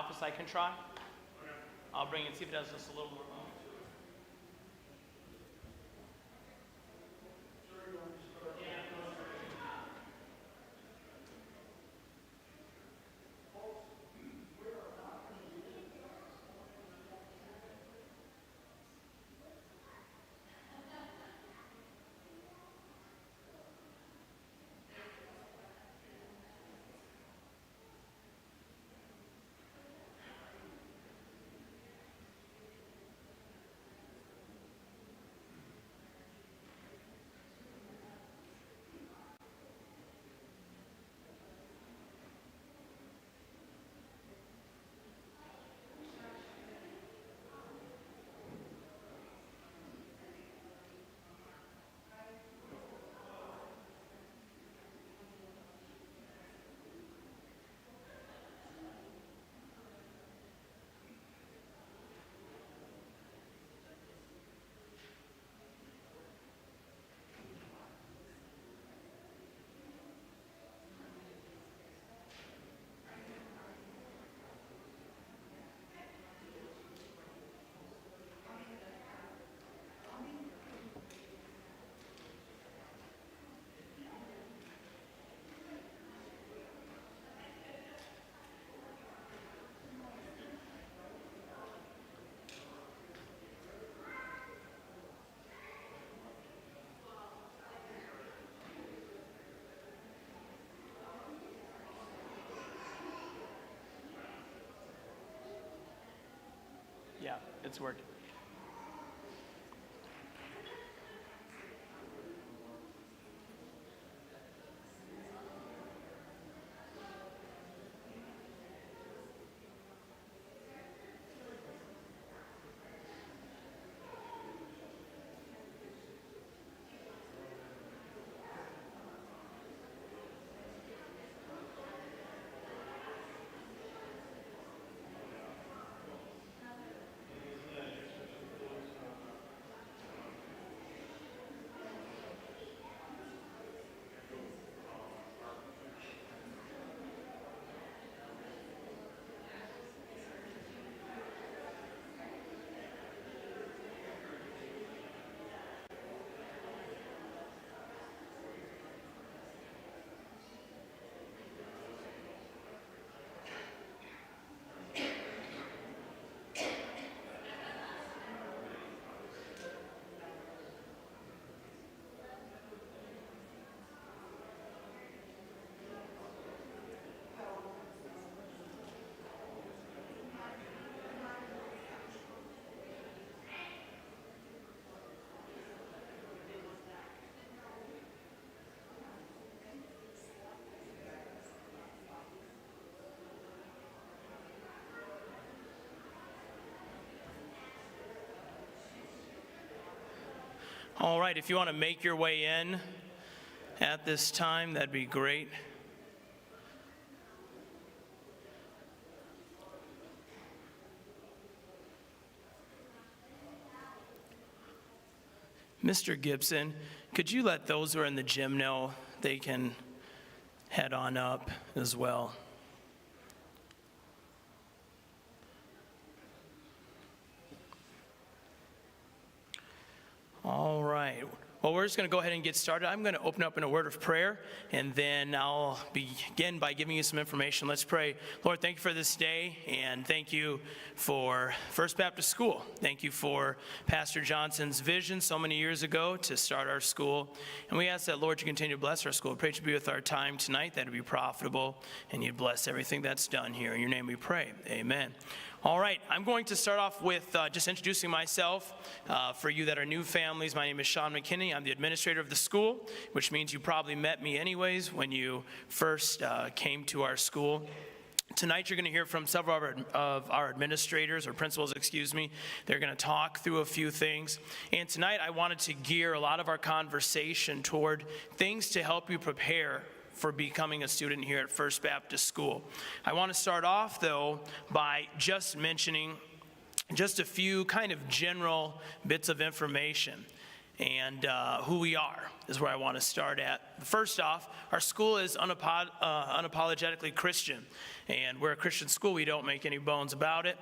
office, I can try. I'll bring it, see if it has just a little more. Yeah, it's working. All right, if you want to make your way in at this time, that'd be great. Mr. Gibson, could you let those who are in the gym know they can head on up as well? All right. Well, we're just going to go ahead and get started. I'm going to open up in a word of prayer, and then I'll begin by giving you some information. Let's pray. Lord, thank you for this day, and thank you for First Baptist School. Thank you for Pastor Johnson's vision so many years ago to start our school. And we ask that, Lord, you continue to bless our school. Pray to be with our time tonight, that it be profitable, and you'd bless everything that's done here. In your name we pray. Amen. All right, I'm going to start off with just introducing myself. For you that are new families, my name is Sean McKinney. I'm the administrator of the school, which means you probably met me anyways when you first came to our school. Tonight you're going to hear from several of our administrators, or principals, excuse me. They're going to talk through a few things. And tonight I wanted to gear a lot of our conversation toward things to help you prepare for becoming a student here at First Baptist School. I want to start off, though, by just mentioning just a few kind of general bits of information. and who we are is where I want to start at. First off, our school is unapologetically Christian, and we're a Christian school. We don't make any bones about it.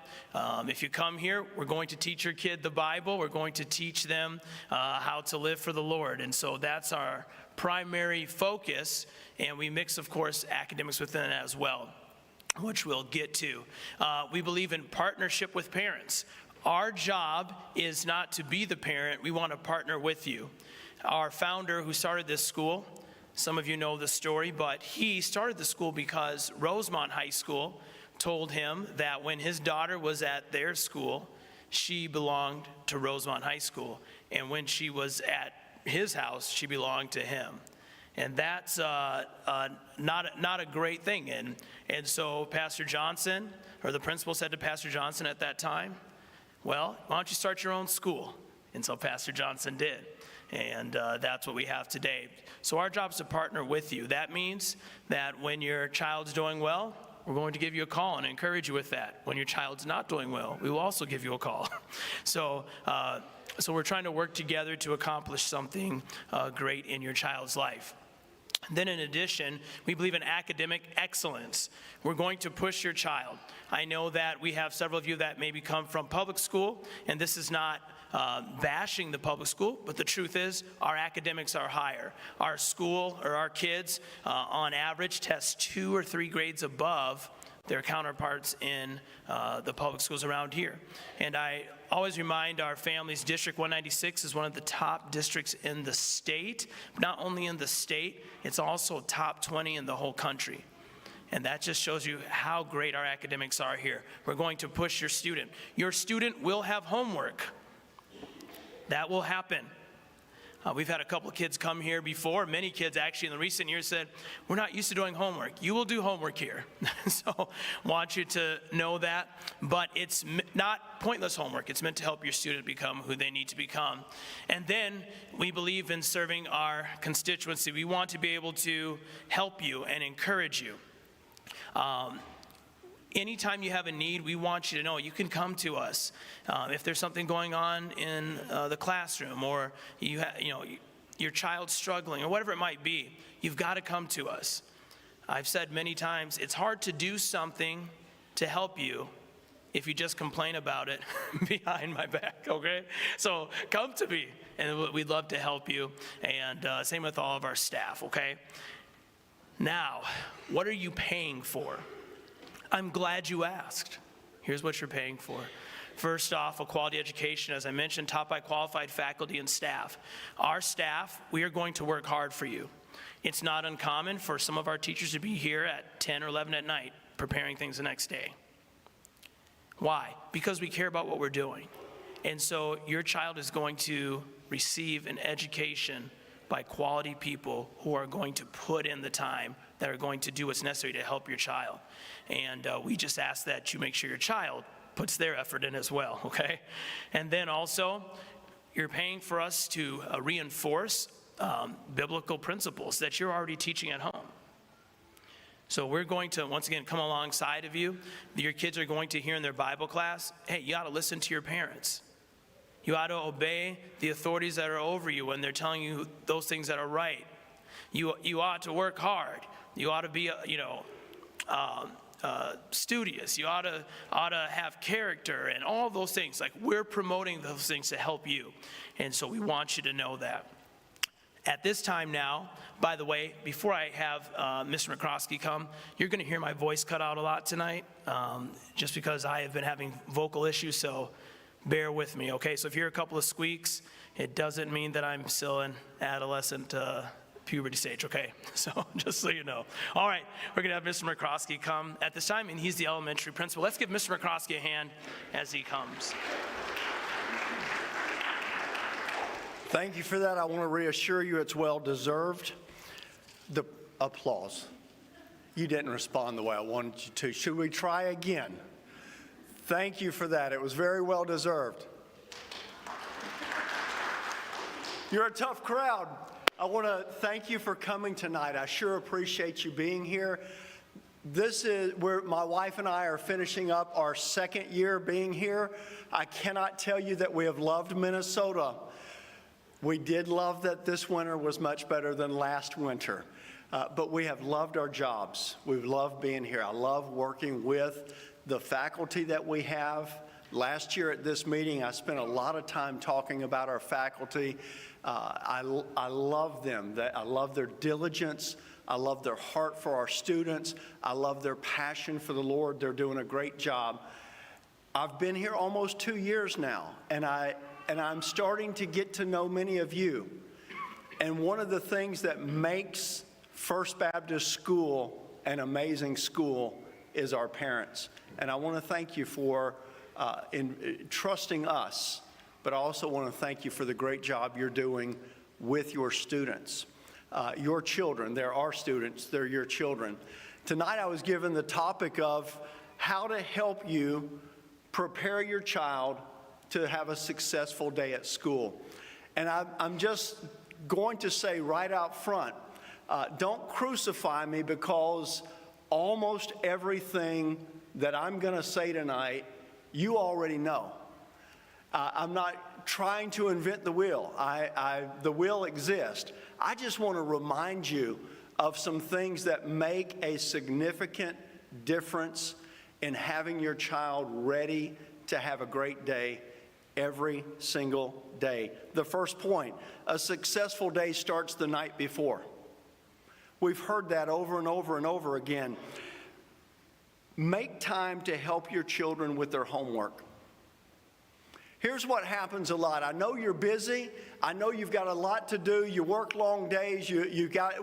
If you come here, we're going to teach your kid the Bible. We're going to teach them how to live for the Lord, and so that's our primary focus, and we mix, of course, academics within it as well, which we'll get to. We believe in partnership with parents. Our job is not to be the parent. We want to partner with you. Our founder who started this school, some of you know the story, but he started the school because Rosemount High School told him that when his daughter was at their school, she belonged to Rosemount High School. And when she was at his house, she belonged to him. And that's not a great thing. And so Pastor Johnson, or the principal, said to Pastor Johnson at that time, well, why don't you start your own school? And so Pastor Johnson did. And that's what we have today. So our job is to partner with you. That means that when your child's doing well, we're going to give you a call and encourage you with that. When your child's not doing well, we will also give you a call. So we're trying to work together to accomplish something great in your child's life. Then in addition, we believe in academic excellence. We're going to push your child. I know that we have several of you that maybe come from public school, and this is not bashing the public school, but the truth is our academics are higher. Our school, or our kids, on average test 2 or 3 grades above their counterparts in the public schools around here. And I always remind our families, District 196 is one of the top districts in the state. Not only in the state, it's also top 20 in the whole country. And that just shows you how great our academics are here. We're going to push your student. Your student will have homework. That will happen. We've had a couple of kids come here before. Many kids actually in the recent years said, we're not used to doing homework. You will do homework here. So want you to know that. But it's not pointless homework. It's meant to help your student become who they need to become. And then we believe in serving our constituency. We want to be able to help you and encourage you. Anytime you have a need, we want you to know you can come to us. If there's something going on in the classroom, or your child's struggling, or whatever it might be, you've got to come to us. I've said many times, it's hard to do something to help you if you just complain about it behind my back, okay? So come to me, and we'd love to help you, and same with all of our staff, okay? Now, what are you paying for? I'm glad you asked. Here's what you're paying for. First off, a quality education, as I mentioned, taught by qualified faculty and staff. Our staff, we are going to work hard for you. It's not uncommon for some of our teachers to be here at 10 or 11 at night preparing things the next day. Why? Because we care about what we're doing. And so your child is going to receive an education by quality people who are going to put in the time, that are going to do what's necessary to help your child. And we just ask that you make sure your child puts their effort in as well, okay? And then also, you're paying for us to reinforce biblical principles that you're already teaching at home. So we're going to, once again, come alongside of you. Your kids are going to hear in their Bible class, hey, you ought to listen to your parents. You ought to obey the authorities that are over you when they're telling you those things that are right. You ought to work hard. You ought to be, studious. You ought to have character and all those things. Like, we're promoting those things to help you. And so we want you to know that. At this time now, by the way, before I have Mr. McCroskey come, you're going to hear my voice cut out a lot tonight, just because I have been having vocal issues, so bear with me, okay? So if you hear a couple of squeaks, it doesn't mean that I'm still in adolescent puberty stage, okay? So just so you know. All right, we're going to have Mr. McCroskey come at this time, and he's the elementary principal. Let's give Mr. McCroskey a hand as he comes. Thank you for that. I want to reassure you it's well-deserved. The applause. You didn't respond the way I wanted you to. Should we try again? Thank you for that. It was very well-deserved. You're a tough crowd. I want to thank you for coming tonight. I sure appreciate you being here. This is where my wife and I are finishing up our second year being here. I cannot tell you that we have loved Minnesota. We did love that this winter was much better than last winter, but we have loved our jobs. We've loved being here. I love working with the faculty that we have. Last year at this meeting, I spent a lot of time talking about our faculty. I love them. I love their diligence. I love their heart for our students. I love their passion for the Lord. They're doing a great job. I've been here almost 2 years now, and I'm starting to get to know many of you. And one of the things that makes First Baptist School an amazing school is our parents. And I want to thank you for trusting us, but I also want to thank you for the great job you're doing with your students. Your children, they're our students, they're your children. Tonight I was given the topic of how to help you prepare your child to have a successful day at school. And I'm just going to say right out front, don't crucify me, because almost everything that I'm going to say tonight, you already know. I'm not trying to invent the wheel. The wheel exists. I just want to remind you of some things that make a significant difference in having your child ready to have a great day every single day. The first point, a successful day starts the night before. We've heard that over and over and over again. Make time to help your children with their homework. Here's what happens a lot. I know you're busy. I know you've got a lot to do. You work long days.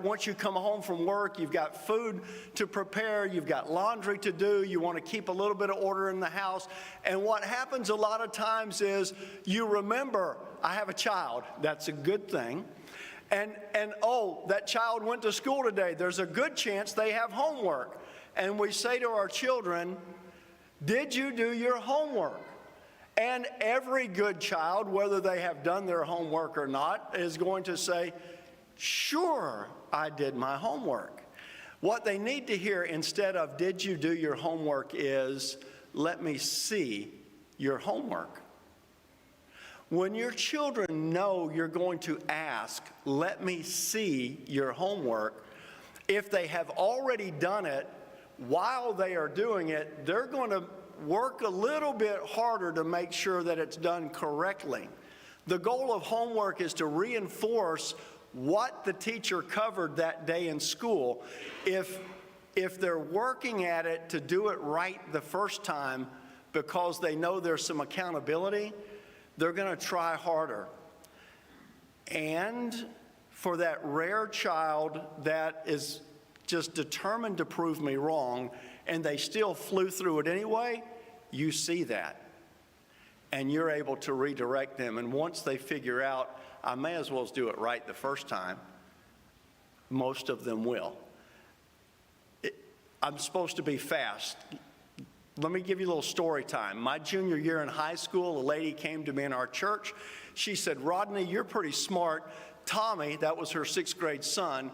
Once you come home from work, you've got food to prepare. You've got laundry to do. You want to keep a little bit of order in the house. And what happens a lot of times is you remember, I have a child. That's a good thing. And oh, that child went to school today. There's a good chance they have homework. And we say to our children, did you do your homework? And every good child, whether they have done their homework or not, is going to say, sure, I did my homework. What they need to hear instead of, did you do your homework, is, let me see your homework. When your children know you're going to ask, let me see your homework, if they have already done it, while they are doing it, they're going to work a little bit harder to make sure that it's done correctly. The goal of homework is to reinforce what the teacher covered that day in school. If they're working at it to do it right the first time because they know there's some accountability, they're going to try harder. And for that rare child that is just determined to prove me wrong, and they still flew through it anyway, you see that. And you're able to redirect them. And once they figure out, I may as well do it right the first time, most of them will. I'm supposed to be fast. Let me give you a little story time. My junior year in high school, a lady came to me in our church. She said, Rodney, you're pretty smart. Tommy, that was her 6th grade son,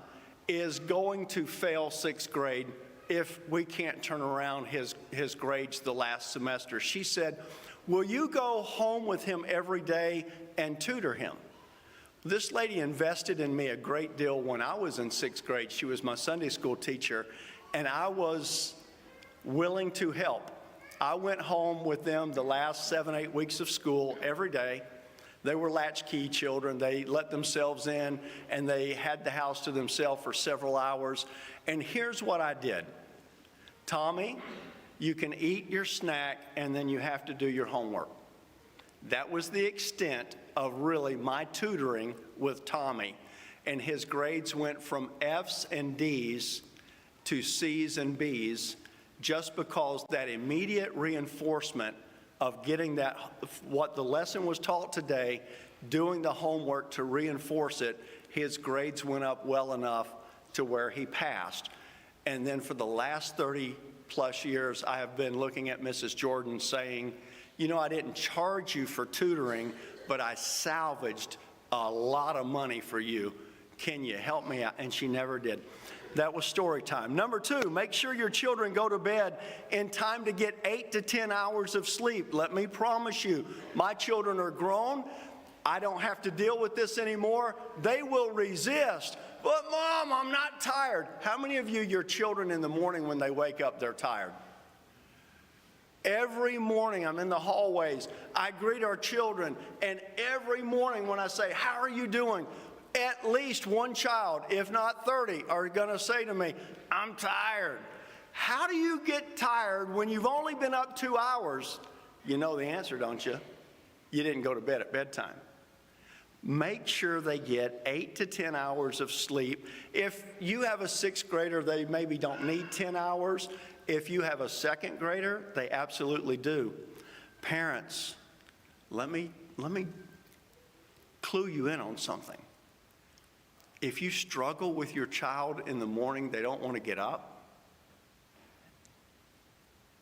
is going to fail 6th grade if we can't turn around his grades the last semester. She said, will you go home with him every day and tutor him? This lady invested in me a great deal when I was in 6th grade. She was my Sunday school teacher, and I was willing to help. I went home with them the last 7-8 weeks of school every day. They were latchkey children. They let themselves in, and they had the house to themselves for several hours. And here's what I did. Tommy, you can eat your snack, and then you have to do your homework. That was the extent of really my tutoring with Tommy. And his grades went from F's and D's to C's and B's, just because that immediate reinforcement of getting that, what the lesson was taught today, doing the homework to reinforce it, his grades went up well enough to where he passed. And then for the last 30 plus years, I have been looking at Mrs. Jordan saying, you know, I didn't charge you for tutoring, but I salvaged a lot of money for you. Can you help me out? And she never did. That was story time. Number 2, make sure your children go to bed in time to get 8 to 10 hours of sleep. Let me promise you, my children are grown. I don't have to deal with this anymore, they will resist. But Mom, I'm not tired. How many of you, your children in the morning when they wake up, they're tired? Every morning I'm in the hallways, I greet our children, and every morning when I say, how are you doing? At least one child, if not 30, are gonna say to me, I'm tired. How do you get tired when you've only been up 2 hours? You know the answer, don't you? You didn't go to bed at bedtime. Make sure they get 8 to 10 hours of sleep. If you have a 6th grader, they maybe don't need 10 hours. If you have a 2nd grader, they absolutely do. Parents, let me clue you in on something. If you struggle with your child in the morning, they don't want to get up,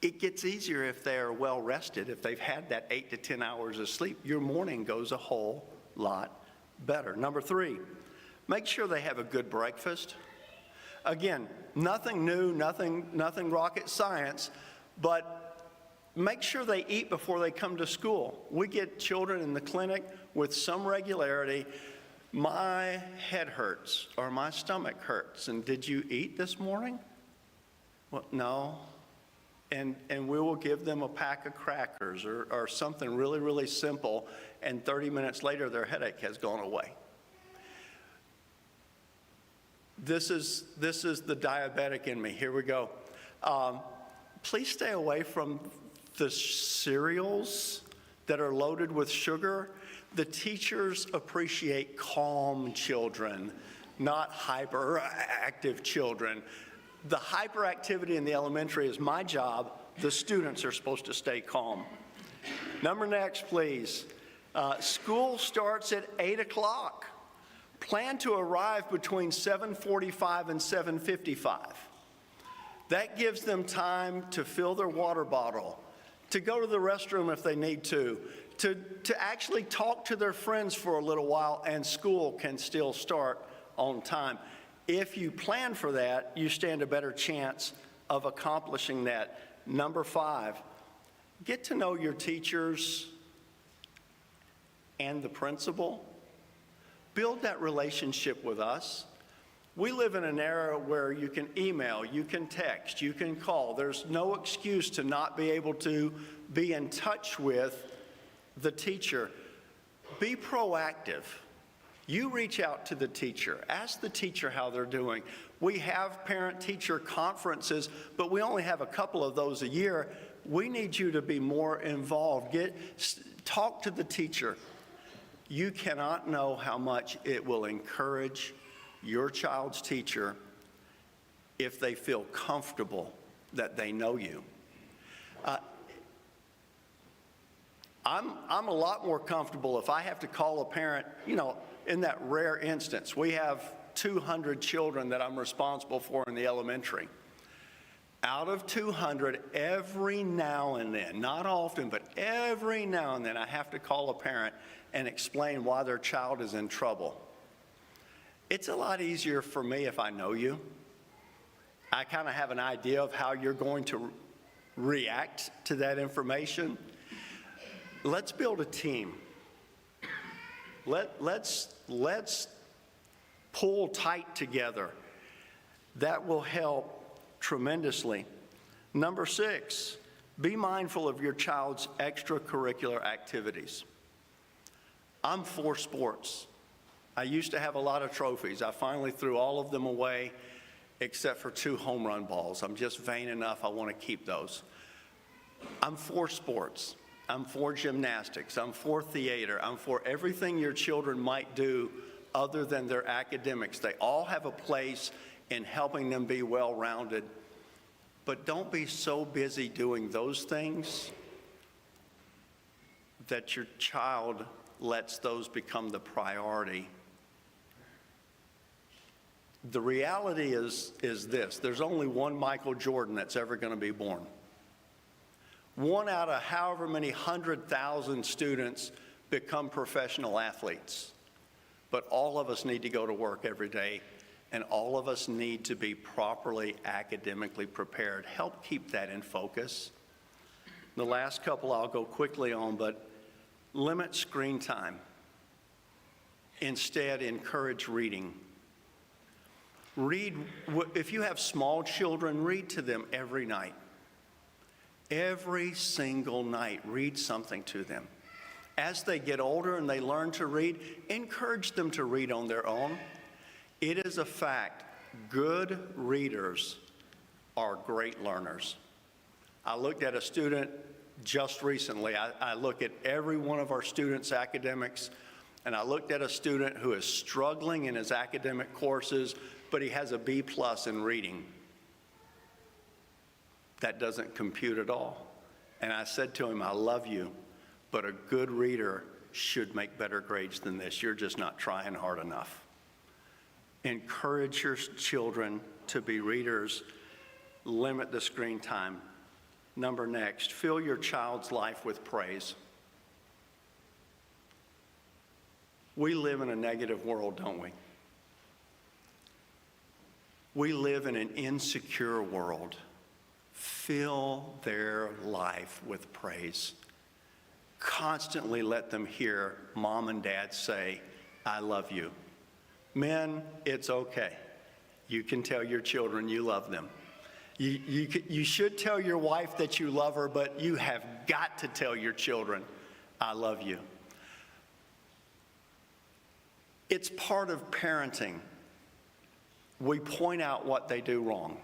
it gets easier if they are well rested. If they've had that 8 to 10 hours of sleep, your morning goes a whole lot better. Number 3, make sure they have a good breakfast. Again, nothing new, nothing rocket science, but make sure they eat before they come to school. We get children in the clinic with some regularity. My head hurts or my stomach hurts, and did you eat this morning? Well, no. And we will give them a pack of crackers or something really, really simple, and 30 minutes later their headache has gone away. This is the diabetic in me. Here we go. Please stay away from the cereals that are loaded with sugar. The teachers appreciate calm children, not hyperactive children. The hyperactivity in the elementary is my job. The students are supposed to stay calm. Number next, please. School starts at 8 o'clock. Plan to arrive between 7:45 and 7:55. That gives them time to fill their water bottle, to go to the restroom if they need to actually talk to their friends for a little while, and school can still start on time. If you plan for that, you stand a better chance of accomplishing that. Number 5, get to know your teachers and the principal. Build that relationship with us. We live in an era where you can email, you can text, you can call. There's no excuse to not be able to be in touch with the teacher. Be proactive. You reach out to the teacher. Ask the teacher how they're doing. We have parent-teacher conferences, but we only have a couple of those a year. We need you to be more involved. Talk to the teacher. You cannot know how much it will encourage your child's teacher if they feel comfortable that they know you. I'm a lot more comfortable if I have to call a parent, in that rare instance. We have 200 children that I'm responsible for in the elementary. Out of 200, every now and then, not often, but every now and then, I have to call a parent and explain why their child is in trouble. It's a lot easier for me if I know you. I kind of have an idea of how you're going to react to that information. Let's build a team. Let's pull tight together. That will help tremendously. Number 6, be mindful of your child's extracurricular activities. I'm for sports. I used to have a lot of trophies. I finally threw all of them away except for 2 home run balls. I'm just vain enough, I want to keep those. I'm for sports. I'm for gymnastics. I'm for theater. I'm for everything your children might do other than their academics. They all have a place in helping them be well-rounded. But don't be so busy doing those things that your child lets those become the priority. The reality is this: there's only one Michael Jordan that's ever going to be born. One out of however many 100,000 students become professional athletes. But all of us need to go to work every day, and all of us need to be properly academically prepared. Help keep that in focus. The last couple I'll go quickly on, but limit screen time. Instead, encourage reading. Read, if you have small children, read to them every night. Every single night, read something to them. As they get older and they learn to read, encourage them to read on their own. It is a fact, good readers are great learners. I looked at a student just recently. I look at every one of our students' academics, and I looked at a student who is struggling in his academic courses, but he has a B+ in reading. That doesn't compute at all. And I said to him, I love you, but a good reader should make better grades than this. You're just not trying hard enough. Encourage your children to be readers. Limit the screen time. Next, fill your child's life with praise. We live in a negative world, don't we? We live in an insecure world. Fill their life with praise. Constantly let them hear mom and dad say, I love you. Men, it's okay. You can tell your children you love them. You should tell your wife that you love her, but you have got to tell your children, I love you. It's part of parenting. We point out what they do wrong.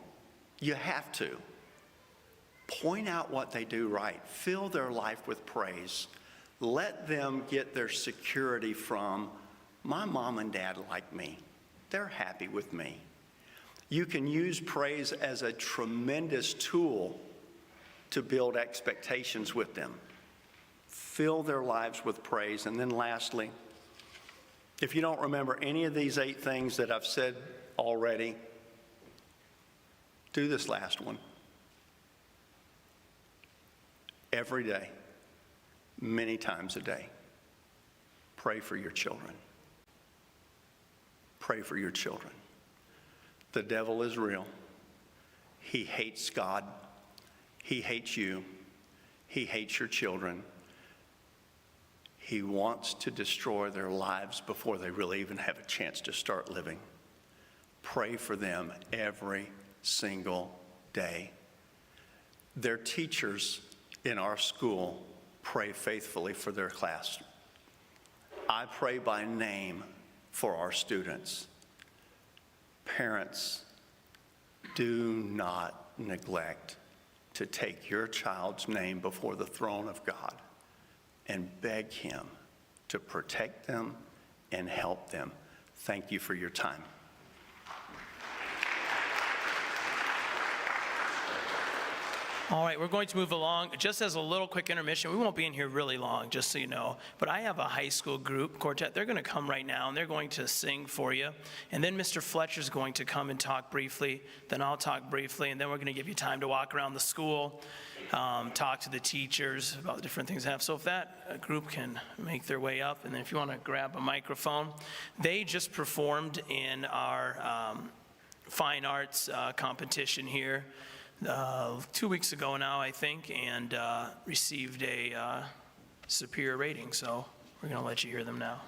You have to. Point out what they do right. Fill their life with praise. Let them get their security from, my mom and dad like me. They're happy with me. You can use praise as a tremendous tool to build expectations with them. Fill their lives with praise. And then lastly, if you don't remember any of these 8 things that I've said already, do this last one. Every day, many times a day, pray for your children. Pray for your children. The devil is real. He hates God. He hates you. He hates your children. He wants to destroy their lives before they really even have a chance to start living. Pray for them every single day. Their teachers in our school pray faithfully for their class. I pray by name for our students. Parents, do not neglect to take your child's name before the throne of God and beg him to protect them and help them. Thank you for your time. All right, we're going to move along. Just as a little quick intermission, we won't be in here really long, just so you know, but I have a high school group, quartet. They're going to come right now, and they're going to sing for you. And then Mr. Fletcher's going to come and talk briefly. Then I'll talk briefly, and then we're going to give you time to walk around the school, talk to the teachers about the different things they have. So if that group can make their way up, and then if you want to grab a microphone. They just performed in our fine arts competition here 2 weeks ago now, I think, and received a superior rating. So we're going to let you hear them now.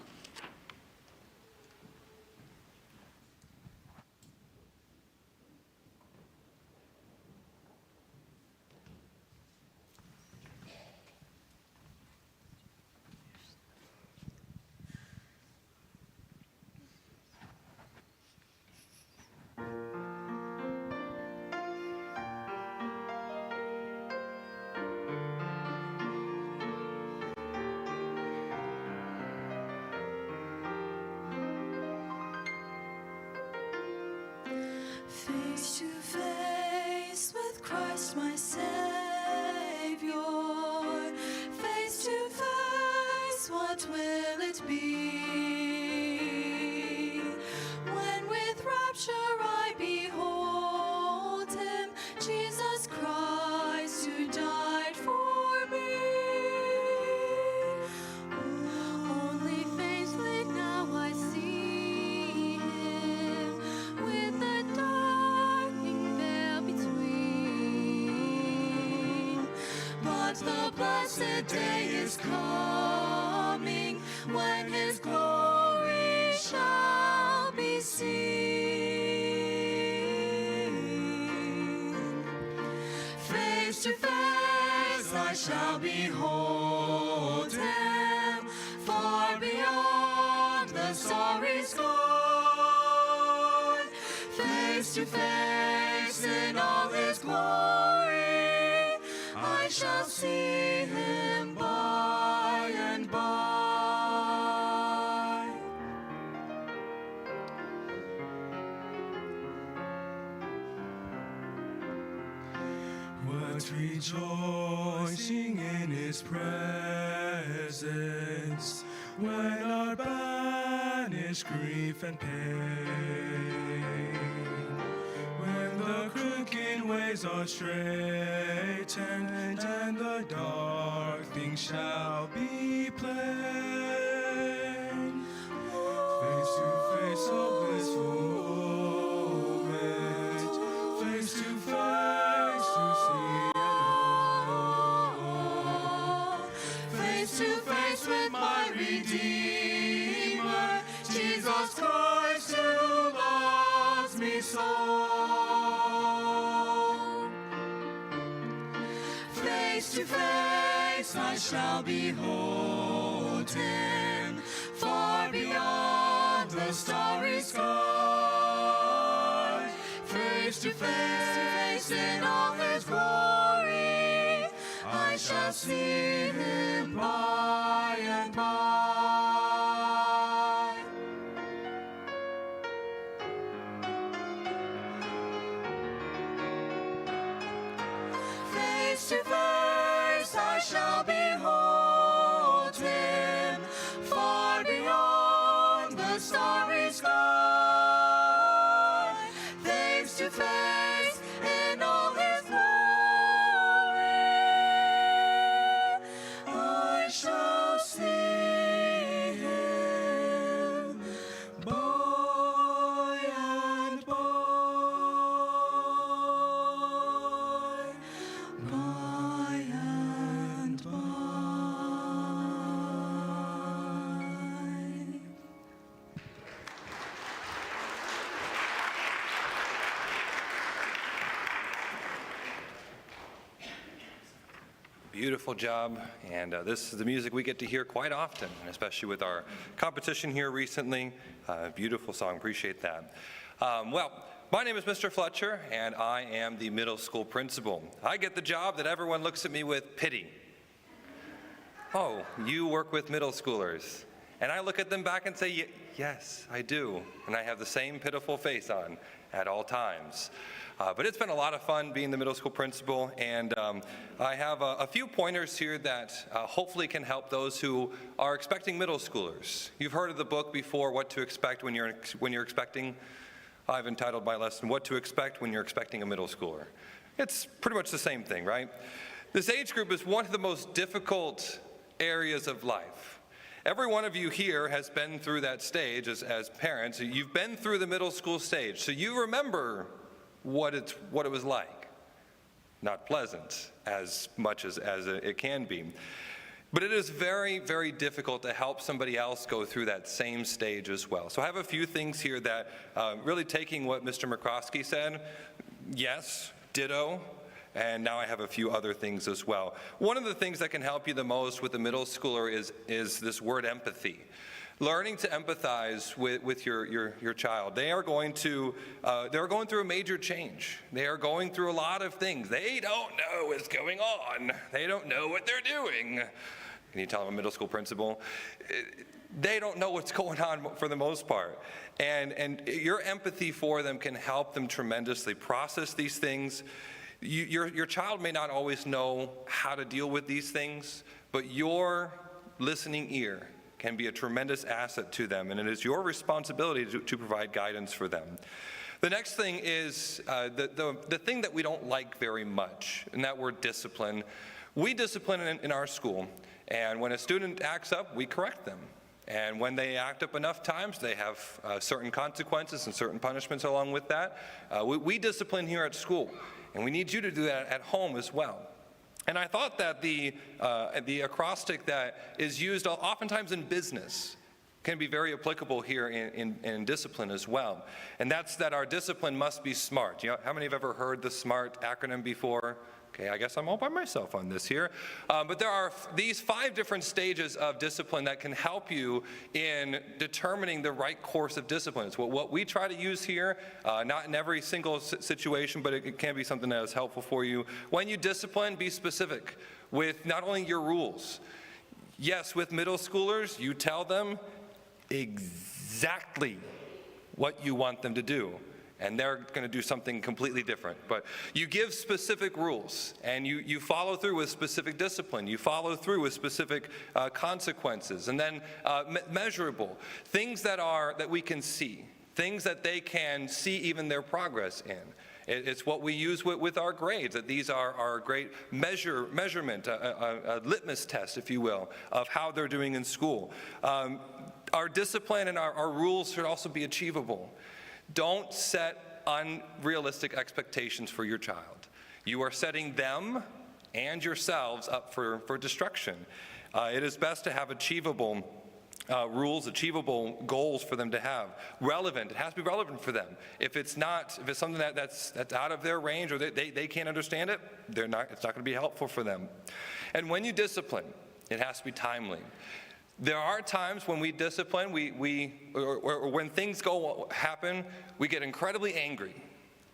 Face to face with Christ my Savior. Face to face, what will it be? When with rapture I behold him, Jesus Christ who died for me. Only faithfully now I see him with the darkening veil between. But the blessed day is coming when his glory shall behold him far beyond the starry sky, face to face in all his glory. I shall see him by and by. What rejoicing in his presence, when our banished grief and pain, when the crooked ways are straightened and the dark things shall be plain. Face to face, a blissful moment, face to face to see it all. Face to face with my Redeemer, Jesus Christ, who loves me so. Face to face I shall behold him, far beyond the starry sky. Face to face in all his glory, I shall see him by and by. Face to face I shall behold him, far beyond the starry sky. Face to face in all his glory, I shall see him by and by. By and by. Beautiful job, and this is the music we get to hear quite often, especially with our competition here recently. Beautiful song, appreciate that. Well, my name is Mr. Fletcher, and I am the middle school principal. I get the job that everyone looks at me with pity. Oh, you work with middle schoolers. And I look at them back and say, yes, I do. And I have the same pitiful face on at all times. But it's been a lot of fun being the middle school principal, and I have a few pointers here that hopefully can help those who are expecting middle schoolers. You've heard of the book before, What to Expect When You're Expecting. I've entitled my lesson, What to Expect When You're Expecting a Middle Schooler. It's pretty much the same thing, right? This age group is one of the most difficult areas of life. Every one of you here has been through that stage as parents. You've been through the middle school stage, so you remember what it was like. Not pleasant as much as it can be. But it is very, very difficult to help somebody else go through that same stage as well. So I have a few things here that really taking what Mr. McCroskey said, yes, ditto, and now I have a few other things as well. One of the things that can help you the most with the middle schooler is this word empathy. Learning to empathize with your child. They're going through a major change. They are going through a lot of things. They don't know what's going on. They don't know what they're doing. Can you tell them a middle school principal? They don't know what's going on for the most part. And your empathy for them can help them tremendously process these things. Your child may not always know how to deal with these things, but your listening ear can be a tremendous asset to them, and it is your responsibility to provide guidance for them. The next thing is the thing that we don't like very much, and that word discipline. We discipline in our school, and when a student acts up, we correct them. And when they act up enough times, they have certain consequences and certain punishments along with that. We discipline here at school, and we need you to do that at home as well. And I thought that the acrostic that is used oftentimes in business can be very applicable here in discipline as well. And that's that our discipline must be smart. You know, how many have ever heard the SMART acronym before? Okay, I guess I'm all by myself on this here. But there are these 5 different stages of discipline that can help you in determining the right course of discipline. It's what we try to use here, not in every single situation, but it can be something that is helpful for you. When you discipline, be specific with not only your rules. Yes, with middle schoolers, you tell them exactly what you want them to do, and they're going to do something completely different. But you give specific rules, and you follow through with specific discipline. You follow through with specific consequences, and then measurable things that we can see, things that they can see even their progress in. It's what we use with our grades, that these are our great measurement, a litmus test, if you will, of how they're doing in school. Our discipline and our rules should also be achievable. Don't set unrealistic expectations for your child. You are setting them and yourselves up for destruction. It is best to have achievable rules, achievable goals for them to have. Relevant, it has to be relevant for them. If it's something that's out of their range or they can't understand it, it's not going to be helpful for them. And when you discipline, it has to be timely. There are times when we discipline, or when things happen, we get incredibly angry.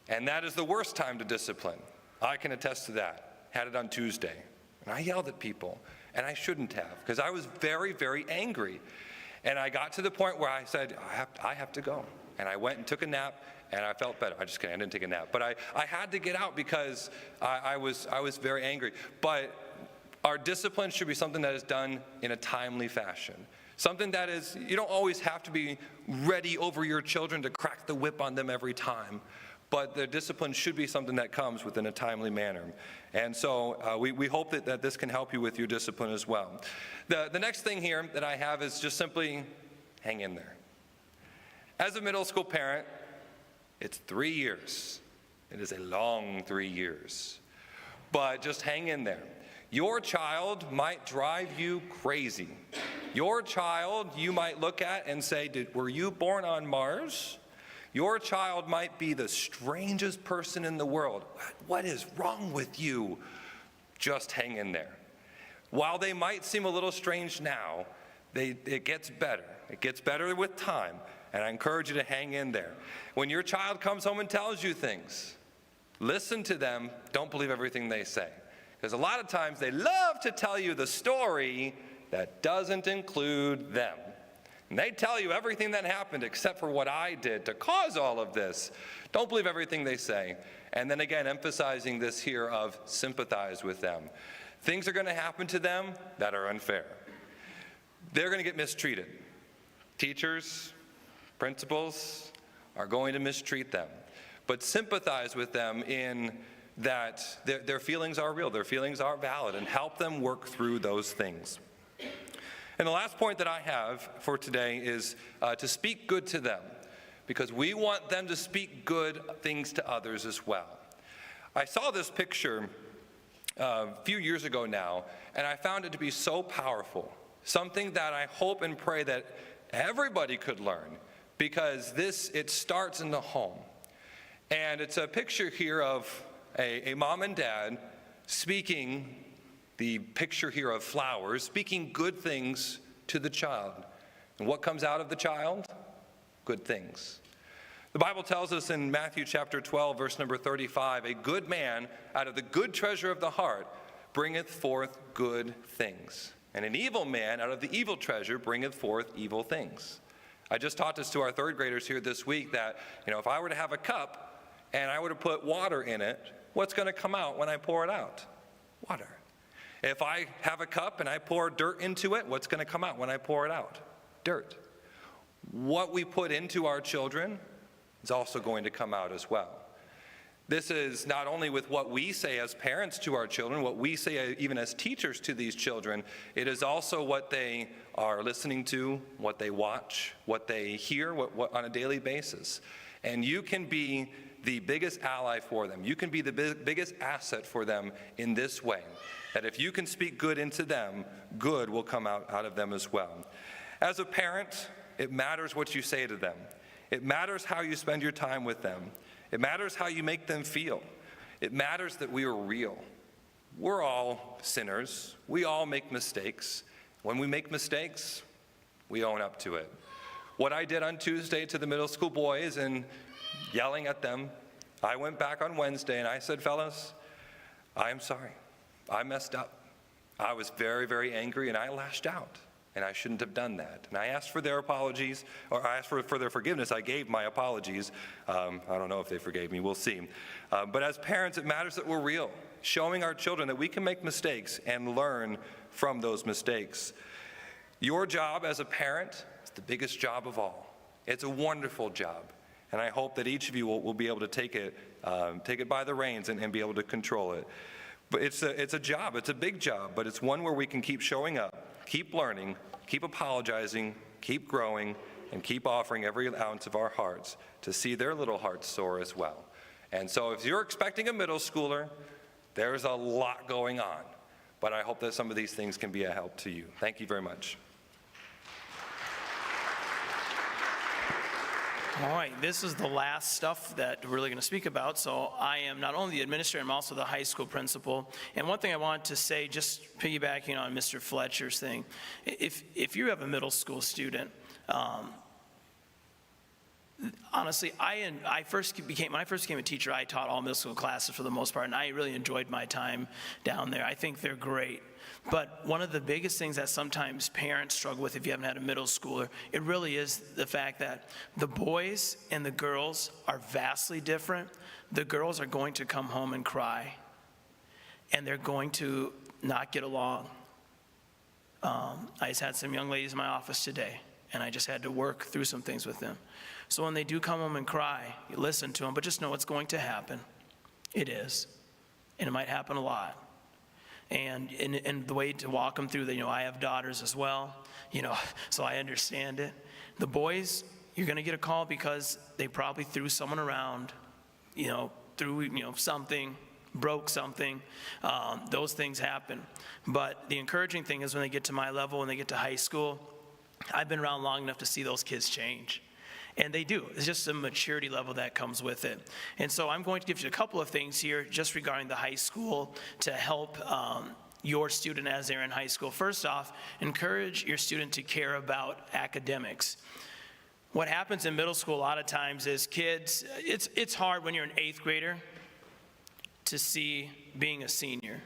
And that is the worst time to discipline. I can attest to that. Had it on Tuesday. And I yelled at people. And I shouldn't have, because I was very, very angry. And I got to the point where I said, I have to go. And I went and took a nap, and I felt better. I didn't take a nap. But I had to get out because I was very angry. But our discipline should be something that is done in a timely fashion. Something that is, you don't always have to be ready over your children to crack the whip on them every time. But the discipline should be something that comes within a timely manner. And so we hope that this can help you with your discipline as well. The next thing here that I have is just simply hang in there. As a middle school parent, it's 3 years. It is a long 3 years. But just hang in there. Your child might drive you crazy. Your child you might look at and say, were you born on Mars? Your child might be the strangest person in the world. What is wrong with you? Just hang in there. While they might seem a little strange now, it gets better. It gets better with time, and I encourage you to hang in there. When your child comes home and tells you things, listen to them. Don't believe everything they say. Because a lot of times they love to tell you the story that doesn't include them. And they tell you everything that happened except for what I did to cause all of this. Don't believe everything they say. And then again, emphasizing this here of sympathize with them. Things are going to happen to them that are unfair. They're going to get mistreated. Teachers, principals are going to mistreat them. But sympathize with them in that their feelings are real, their feelings are valid, and help them work through those things. And the last point that I have for today is to speak good to them, because we want them to speak good things to others as well. I saw this picture a few years ago now, and I found it to be so powerful, something that I hope and pray that everybody could learn, because it starts in the home. And it's a picture here of a mom and dad speaking, the picture here of flowers, speaking good things to the child. And what comes out of the child? Good things. The Bible tells us in Matthew chapter 12, verse number 35, a good man out of the good treasure of the heart bringeth forth good things. And an evil man out of the evil treasure bringeth forth evil things. I just taught this to our third graders here this week that, if I were to have a cup and I were to put water in it, what's going to come out when I pour it out? Water. If I have a cup and I pour dirt into it, what's going to come out when I pour it out? Dirt. What we put into our children is also going to come out as well. This is not only with what we say as parents to our children, what we say even as teachers to these children, it is also what they are listening to, what they watch, what they hear what on a daily basis. And you can be the biggest ally for them. You can be the biggest asset for them in this way, that if you can speak good into them, good will come out of them as well. As a parent, it matters what you say to them. It matters how you spend your time with them. It matters how you make them feel. It matters that we are real. we're all sinners. We all make mistakes. When we make mistakes, we own up to it. What I did on Tuesday to the middle school boys and yelling at them, I went back on Wednesday and I said, fellas, I am sorry. I messed up. I was very, very angry and I lashed out. And I shouldn't have done that. And I asked for their apologies, or I asked for their forgiveness. I gave my apologies. I don't know if they forgave me. We'll see. But as parents, it matters that we're real, showing our children that we can make mistakes and learn from those mistakes. Your job as a parent is the biggest job of all. It's a wonderful job. And I hope that each of you will be able to take it by the reins and be able to control it. But it's a job. It's a big job, but it's one where we can keep showing up, keep learning, keep apologizing, keep growing, and keep offering every ounce of our hearts to see their little hearts soar as well. And so if you're expecting a middle schooler, there's a lot going on. But I hope that some of these things can be a help to you. Thank you very much. All right, this is the last stuff that we're really going to speak about. So I am not only the administrator, I'm also the high school principal. And one thing I wanted to say, just piggybacking on Mr. Fletcher's thing, if you have a middle school student, honestly, when I first became a teacher, I taught all middle school classes for the most part, and I really enjoyed my time down there. I think they're great. But one of the biggest things that sometimes parents struggle with if you haven't had a middle schooler, it really is the fact that the boys and the girls are vastly different. The girls are going to come home and cry, and they're going to not get along. I just had some young ladies in my office today, and I just had to work through some things with them. So when they do come home and cry, you listen to them, but just know it's going to happen. It is, and it might happen a lot. And the way to walk them through that, I have daughters as well, so I understand it. The boys, you're going to get a call because they probably threw someone around, threw, something, broke something. Those things happen. But the encouraging thing is when they get to my level, when they get to high school, I've been around long enough to see those kids change. And they do. It's just a maturity level that comes with it. And so I'm going to give you a couple of things here just regarding the high school to help your student as they're in high school. First off, encourage your student to care about academics. What happens in middle school a lot of times is kids, it's hard when you're an 8th grader to see being a senior.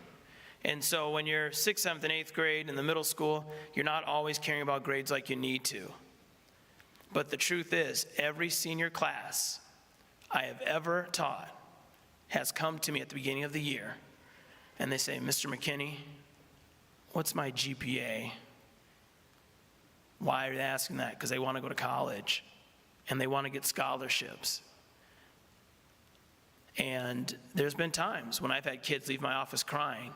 And so when you're 6th, 7th, and 8th grade in the middle school, you're not always caring about grades like you need to. But the truth is, every senior class I have ever taught has come to me at the beginning of the year, and they say, Mr. McKinney, what's my GPA? Why are they asking that? Because they want to go to college, and they want to get scholarships. And there's been times when I've had kids leave my office crying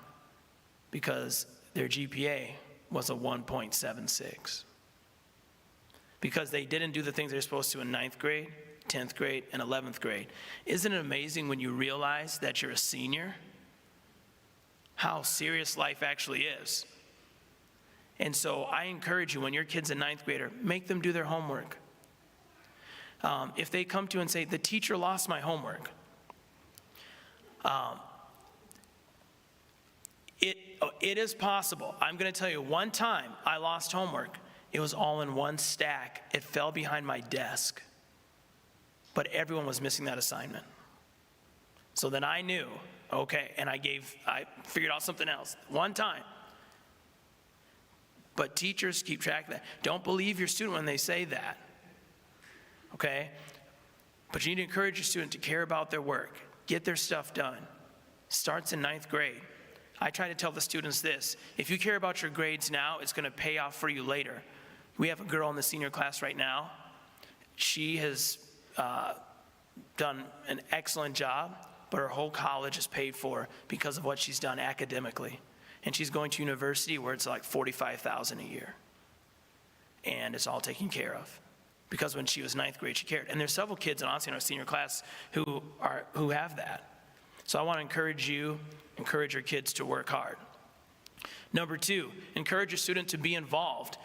because their GPA was a 1.76. Because they didn't do the things they're supposed to in 9th grade, 10th grade, and 11th grade. Isn't it amazing when you realize that you're a senior, how serious life actually is? And so I encourage you, when your kid's a 9th grader, make them do their homework. If they come to you and say, the teacher lost my homework, it is possible. I'm going to tell you, one time I lost homework. It was all in one stack. It fell behind my desk. But everyone was missing that assignment. So then I knew, okay, and I figured out something else. One time. But teachers keep track of that. Don't believe your student when they say that. Okay? But you need to encourage your student to care about their work. Get their stuff done. Starts in 9th grade. I try to tell the students this. If you care about your grades now, it's going to pay off for you later. We have a girl in the senior class right now. She has done an excellent job, but her whole college is paid for because of what she's done academically. And she's going to university where it's like $45,000 a year. And it's all taken care of. Because when she was 9th grade, she cared. And there's several kids, honestly, in our senior class who have that. So I want to encourage you, encourage your kids to work hard. Number 2, encourage your student to be involved.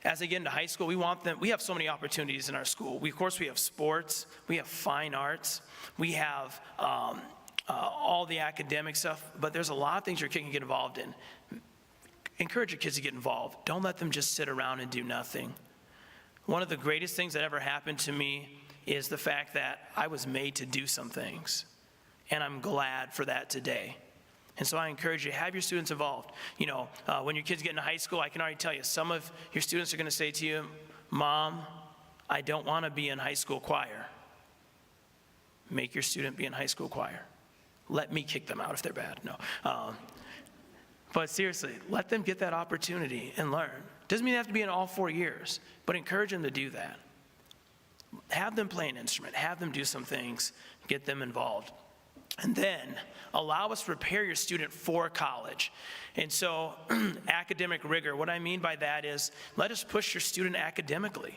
As they get into high school, we have so many opportunities in our school. Of course, we have sports, we have fine arts, we have all the academic stuff, but there's a lot of things your kid can get involved in. Encourage your kids to get involved. Don't let them just sit around and do nothing. One of the greatest things that ever happened to me is the fact that I was made to do some things, and I'm glad for that today. And so I encourage you, have your students involved. You know, when your kids get into high school, I can already tell you, some of your students are going to say to you, Mom, I don't want to be in high school choir. Make your student be in high school choir. Let me kick them out if they're bad. No. But seriously, let them get that opportunity and learn. Doesn't mean they have to be in all 4 years, but encourage them to do that. Have them play an instrument. Have them do some things. Get them involved. And then allow us to prepare your student for college. And so academic rigor, what I mean by that is let us push your student academically.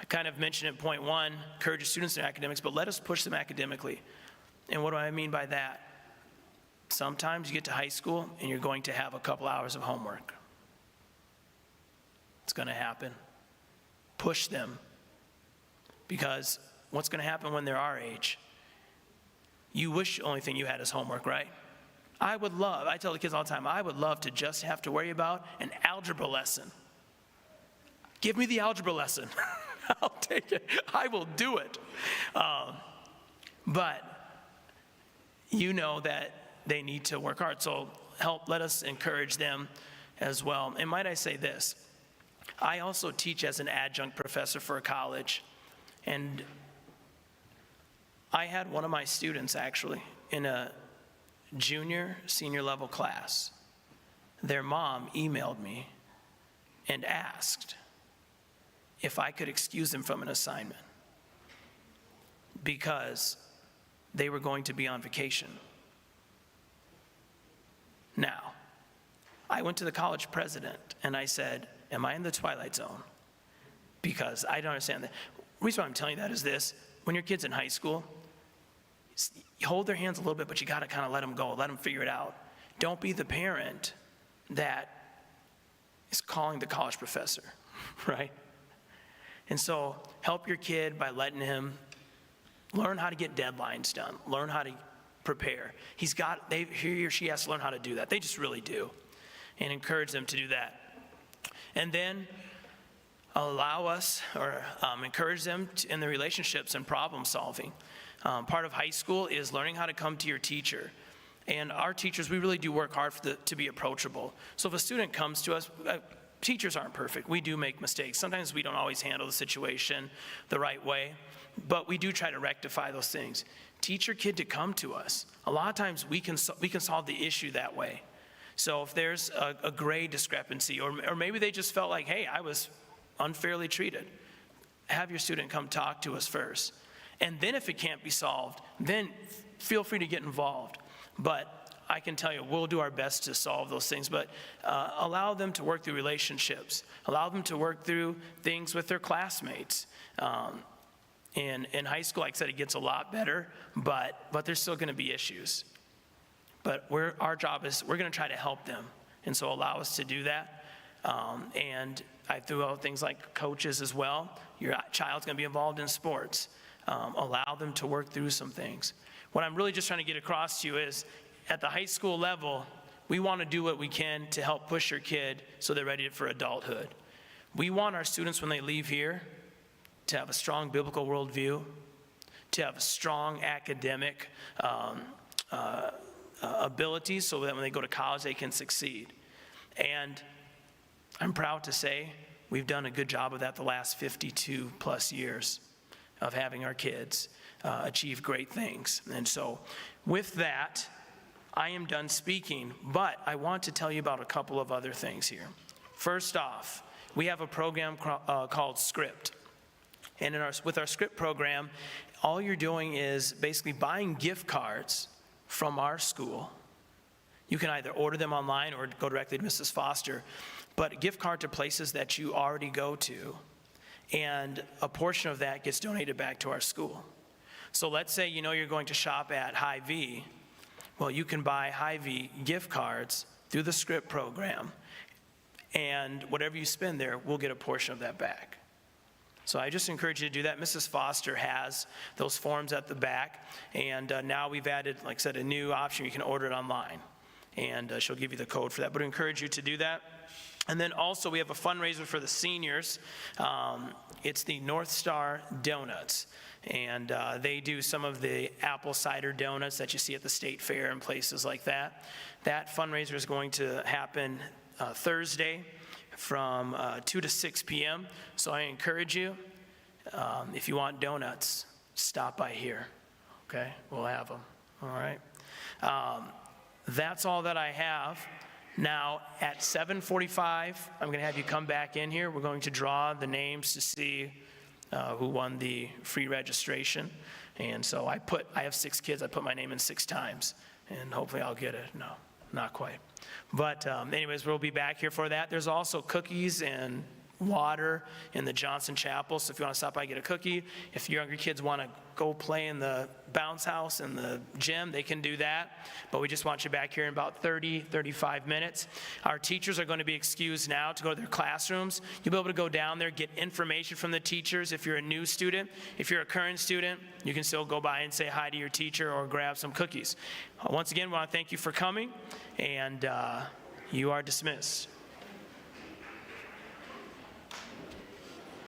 I kind of mentioned in point 1, encourage your students in academics, but let us push them academically. And what do I mean by that? Sometimes you get to high school and you're going to have a couple hours of homework. It's going to happen. Push them. Because what's going to happen when they're our age? You wish the only thing you had is homework, right? I tell the kids all the time, I would love to just have to worry about an algebra lesson. Give me the algebra lesson. I'll take it. I will do it. But you know that they need to work hard. So let us encourage them as well. And might I say this, I also teach as an adjunct professor for a college. And I had one of my students actually in a senior level class. Their mom emailed me and asked if I could excuse them from an assignment because they were going to be on vacation. Now, I went to the college president and I said, am I in the twilight zone? Because I don't understand that. The reason why I'm telling you that is this: when your kid's in high school, you hold their hands a little bit, but you got to kind of let them go, let them figure it out. Don't be the parent that is calling the college professor, right? And so help your kid by letting him learn how to get deadlines done, learn how to prepare. He or she has to learn how to do that. They just really do. And encourage them to do that. And then allow us or encourage them in the relationships and problem solving. Part of high school is learning how to come to your teacher. And our teachers, we really do work hard to be approachable. So if a student comes to us, teachers aren't perfect. We do make mistakes. Sometimes we don't always handle the situation the right way, but we do try to rectify those things. Teach your kid to come to us. A lot of times we can solve the issue that way. So if there's a grade discrepancy, or maybe they just felt like, hey, I was unfairly treated, have your student come talk to us first. And then if it can't be solved, then feel free to get involved. But I can tell you, we'll do our best to solve those things, but allow them to work through relationships. Allow them to work through things with their classmates. In high school, like I said, it gets a lot better, but there's still gonna be issues. But our job is, we're gonna try to help them. And so allow us to do that. And I threw out things like coaches as well. Your child's gonna be involved in sports. Allow them to work through some things. What I'm really just trying to get across to you is, at the high school level, we wanna do what we can to help push your kid so they're ready for adulthood. We want our students, when they leave here, to have a strong biblical worldview, to have a strong academic abilities so that when they go to college, they can succeed. And I'm proud to say we've done a good job of that the last 52 plus years of having our kids achieve great things. And so with that, I am done speaking, but I want to tell you about a couple of other things here. First off, we have a program called Script. And with our Script program, all you're doing is basically buying gift cards from our school. You can either order them online or go directly to Mrs. Foster, but a gift card to places that you already go to, and a portion of that gets donated back to our school. So let's say you're going to shop at Hy-Vee. Well, you can buy Hy-Vee gift cards through the Script program, and whatever you spend there, we'll get a portion of that back. So I just encourage you to do that. Mrs. Foster has those forms at the back, and now we've added, like I said, a new option. You can order it online, and she'll give you the code for that. But I encourage you to do that. And then also we have a fundraiser for the seniors. It's the North Star Donuts, and they do some of the apple cider donuts that you see at the state fair and places like that. That fundraiser is going to happen Thursday from 2 to 6 p.m. So I encourage you, if you want donuts, stop by here, okay? We'll have them, all right? That's all that I have. Now, at 7:45, I'm going to have you come back in here. We're going to draw the names to see who won the free registration. And so I have 6 kids. I put my name in 6 times, and hopefully I'll get it. No, not quite. But anyways, we'll be back here for that. There's also cookies and water in the Johnson Chapel, so if you want to stop by and get a cookie. If your younger kids want to go play in the bounce house in the gym, they can do that. But we just want you back here in about 35 minutes. Our teachers are going to be excused now to go to their classrooms. You'll be able to go down there, get information from the teachers if you're a new student. If you're a current student, you can still go by and say hi to your teacher or grab some cookies. Once again, we want to thank you for coming, and you are dismissed.